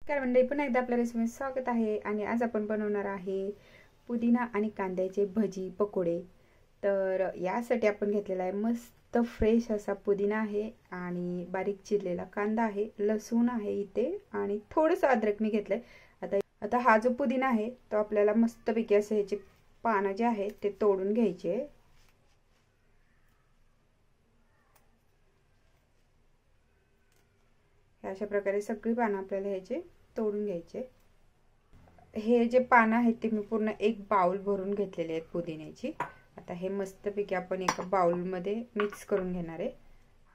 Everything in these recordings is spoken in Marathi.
नमस्कार मंडळी, पुन्हा एकदा आपल्या रेसिपीमध्ये स्वागत आहे. आणि आज आपण बनवणार आहे पुदिना आणि कांद्याचे भजी पकोडे. तर यासाठी आपण घेतलेला आहे मस्त फ्रेश असा पुदिना आहे आणि बारीक चिरलेला कांदा आहे, लसूण आहे इथे आणि थोडंसं अद्रक मी घेतलंय. आता हा जो पुदिना आहे तो आपल्याला मस्तपैकी असे ह्याचे पानं जे आहेत ते तोडून घ्यायचे. अशा प्रकारे सगळी पानं आपल्याला ह्याचे तोडून घ्यायचे. हे जे पानं आहेत ते मी पूर्ण एक बाउल भरून घेतलेले आहेत पुदिन्याची. आता हे मस्तपैकी आपण एका बाउलमध्ये मिक्स करून घेणार आहे.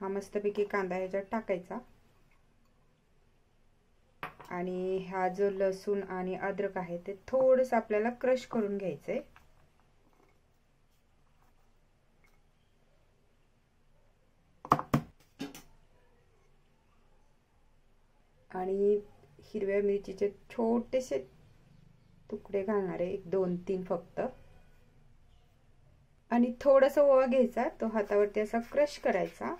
हा मस्तपैकी कांदा ह्याच्यात टाकायचा आणि हा जो लसूण आणि अद्रक आहे ते थोडंसं आपल्याला क्रश करून घ्यायचंय. आणि हिरव्या मिरचीचे छोटेसे तुकडे घालणार आहे, 1-2-3 फक्त. आणि थोडासा ओवा घ्यायचा, तो हातावरती असा क्रश करायचा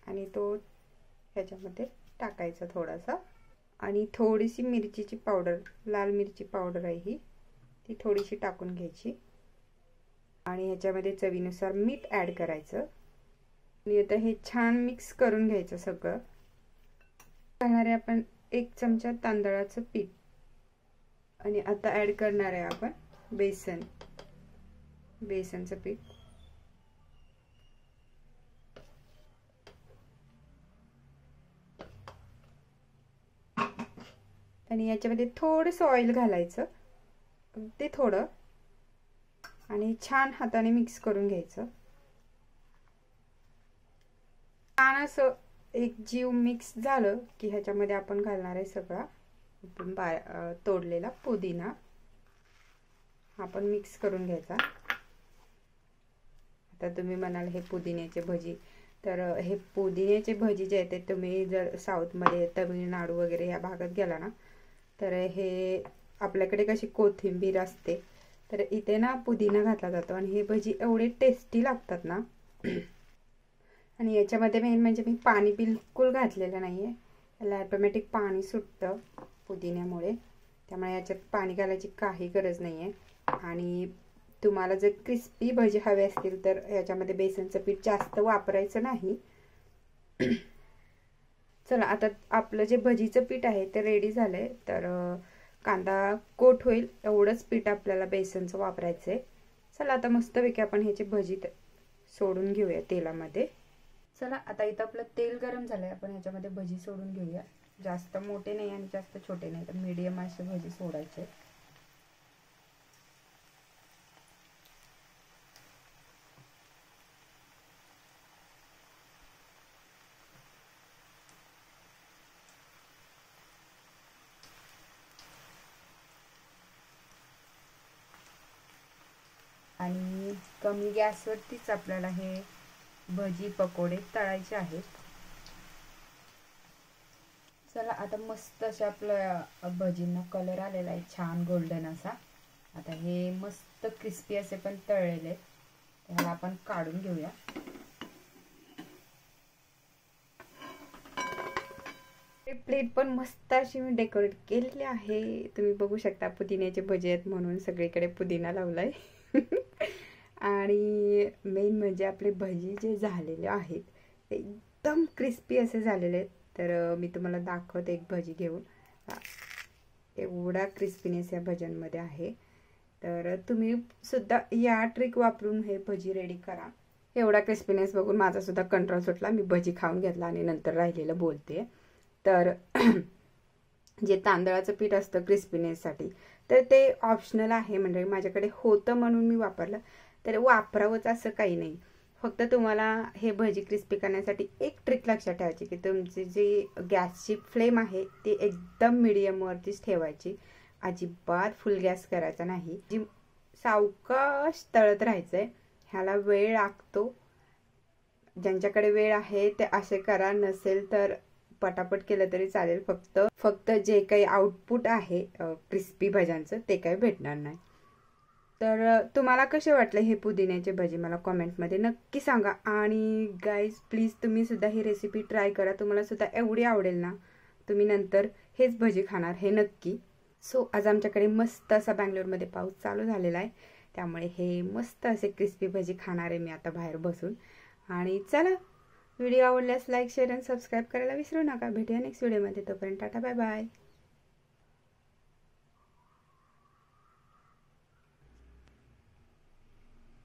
आणि तो ह्याच्यामध्ये टाकायचा थोडासा. आणि थोडीशी मिरचीची पावडर, लाल मिरची पावडर आहे ही, ती थोडीशी टाकून घ्यायची. आणि ह्याच्यामध्ये चवीनुसार मीठ ॲड करायचं. आणि आता हे छान मिक्स करून घ्यायचं सगळं. घालणार आहे आपण 1 चमचा तांदळाचं पीठ. आणि आता ॲड करणार आहे आपण बेसनचं पीठ. आणि याच्यामध्ये थोडंसं ऑइल घालायचं, ते थोडं, आणि छान हाताने मिक्स करून घ्यायचं. छान असं एक जीव मिक्स झालं की ह्याच्यामध्ये आपण घालणार आहे सगळा तोडलेला पुदिना. आपण मिक्स करून घ्यायचा. आता तुम्ही म्हणाल हे पुदिन्याचे भजी, तर हे पुदिन्याचे भजी जे आहेत ते तुम्ही जर साऊथमध्ये तमिळनाडू वगैरे या भागात गेला ना, तर हे आपल्याकडे कशी कोथिंबीर असते, तर इथे ना पुदिना घातला जातो आणि हे भजी एवढे टेस्टी लागतात ना. आणि याच्यामध्ये मेन म्हणजे मी पाणी बिलकुल घातलेलं नाही आहे. याला ऑटोमॅटिक पाणी सुटतं पुदिन्यामुळे, त्यामुळे याच्यात पाणी घालायची काही गरज नाही आहे. आणि तुम्हाला जर क्रिस्पी भजी हवे असतील तर याच्यामध्ये बेसनचं पीठ जास्त वापरायचं नाही. चला, आता आपलं जे भजीचं पीठ आहे ते रेडी झालंय. तर कांदा कोट होईल एवढंच पीठ आपल्याला बेसनचं वापरायचं आहे. चला, आता मस्तपैकी आपण ह्याची भजी सोडून घेऊया तेलामध्ये. चला, आता इथं आपलं तेल गरम झालंय, आपण ह्याच्यामध्ये भजी सोडून घेऊया. जास्त मोठे नाही आणि जास्त छोटे नाही, तर मीडियम असे भजी सोडायचे. आणि कमी गॅसवरतीच आपल्याला हे भजी पकोडे तळायचे आहेत. चला, आता मस्त अशा आपल्या भजींना कलर आलेला आहे, छान गोल्डन असा. आता हे मस्त क्रिस्पी असे पण तळलेले, त्याला आपण काढून घेऊया. प्लेट पण मस्त अशी मी डेकोरेट केलेली आहे. तुम्ही बघू शकता, पुदिन्याचे भजी आहेत म्हणून सगळीकडे पुदिना लावलाय. आणि मेन म्हणजे आपले भजी जे झालेले आहेत ते एकदम क्रिस्पी असे झालेले आहेत. तर मी तुम्हाला दाखवते एक भजी घेऊन. एवढा क्रिस्पीनेस या भज्यांमध्ये आहे. तर तुम्ही सुद्धा या ट्रिक वापरून हे भजी रेडी करा. एवढा क्रिस्पीनेस बघून माझा सुद्धा कंट्रोल सुटला. मी भजी खाऊन घेतला आणि नंतर राहिलेलं बोलते. तर जे तांदळाचं पीठ असतं क्रिस्पीनेससाठी, तर ते ऑप्शनल आहे. म्हणजे माझ्याकडे होतं म्हणून मी वापरलं. तर वापरावंच असं काही नाही. फक्त तुम्हाला हे भजी क्रिस्पी करण्यासाठी एक ट्रिक लक्षात ठेवायची की तुमची जी गॅसची फ्लेम आहे ती एकदम मिडियमवरतीच ठेवायची. अजिबात फुल गॅस करायचा नाही. जी सावकाश तळत राहायचंय. ह्याला वेळ लागतो. ज्यांच्याकडे वेळ आहे ते असे करा, नसेल तर पटापट केलं तरी चालेल. फक्त जे काही आउटपुट आहे क्रिस्पी भज्यांचं ते काही भेटणार नाही. तर तुम्हाला कसे वाटले हे पुदिन्याचे भजी मला कमेंटमध्ये नक्की सांगा. आणि गाईज प्लीज तुम्ही सुद्धा ही रेसिपी ट्राय करा. तुम्हाला सुद्धा एवढी आवडेल ना, तुम्ही नंतर हेच भजी खाणार हे नक्की. सो आज आमच्याकडे मस्त असा बँगलोरमध्ये पाऊस चालू झालेला आहे, त्यामुळे हे मस्त असे क्रिस्पी भजी खाणार आहे मी आता बाहेर बसून. आणि चला, व्हिडिओ आवडल्यास लाईक शेअर आणि सबस्क्राईब करायला विसरू नका. भेटूया नेक्स्ट व्हिडिओमध्ये. तोपर्यंत टाटा बाय बाय.